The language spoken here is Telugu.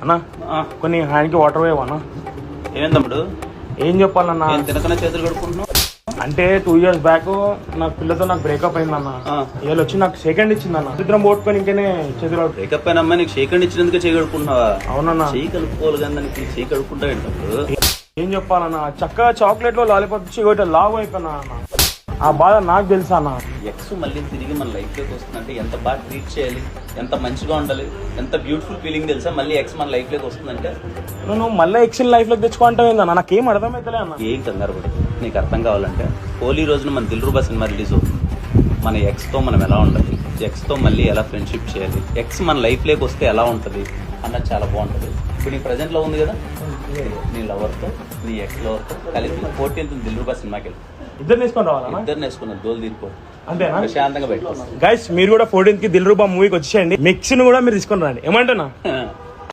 అన్నా కొన్ని హ్యాండ్కి వాటర్ వేయవా అన్న? ఏమేం తమ్ముడు? ఏం చెప్పాలన్నా? తినకనే చేతులు కడుక్కుంటున్నావు అంటే 2 years బ్యాక్ నాకు పిల్లతో నాకు బ్రేకప్ అయిందన్న. ఇవాళ వచ్చి నాకు సెకండ్ ఇచ్చిందన్న. ఇద్దరం పోట్టుకొని ఇంకనే చేతులు బ్రేకప్ అయిన అమ్మాయి నీకు చేయి కండి ఇచ్చినందుకే చేయి కడుక్కుంటున్నావా? అవునన్నా. చేయి కలుపుకోవాలి కానీ దానికి చేయి కడుక్కుంటా ఏంటప్పుడు? ఏం చెప్పాలన్నా, చక్కగా చాక్లెట్ లో లాలీపాప్ ఇచ్చి ఒకటి లావ్ అయిపోయినా అన్న. ఆ బాధ నాకు తెలుసా అన్న. ఎక్స్ మళ్ళీ తిరిగి మన లైఫ్ లోకి వస్తుందంటే ఎంత బాగా ట్రీట్ చేయాలి, ఎంత మంచిగా ఉండాలి, ఎంత బ్యూటిఫుల్ ఫీలింగ్ తెలుసా? మళ్ళీ ఎక్స్ మన లైఫ్ లోకి వస్తుందంటే నువ్వు మళ్ళీ ఎక్సిల్ లైఫ్ లోకి తెచ్చుకుంటావేందన్న? నాకేం అర్థమైతలే అన్న. ఏం కంగారు పడు, నీకు అర్థం కావాలంటే హోలీ రోజున మన దిల్రుబా సినిమా రిలీజ్ అవుతుంది. మన ఎక్స్తో మనం ఎలా ఉండాలి, ఎక్స్తో మళ్ళీ ఎలా ఫ్రెండ్షిప్ చేయాలి, ఎక్స్ మన లైఫ్ లోకి వస్తే ఎలా ఉంటుంది అన్నది చాలా బాగుంటుంది. ఇప్పుడు నీ ప్రజెంట్ లో ఉంది కదా, నీ లవర్తో నీ ఎక్స్ లవర్తో కలిపి 14th దిల్రుబా సినిమాకి వెళ్ళి ఇద్దరు తీసుకొని రావాలా? ఇద్దరు వేసుకున్నారు దోలు తీరుకో, అంతేనా? ప్రశాంతంగా పెట్టుకోవాలి. గైస్ మీరు కూడా 14th దిల్రుబా మూవీకి వచ్చేయండి. మిక్స్ ను కూడా మీరు తీసుకొని రండి. ఏమంటున్నా?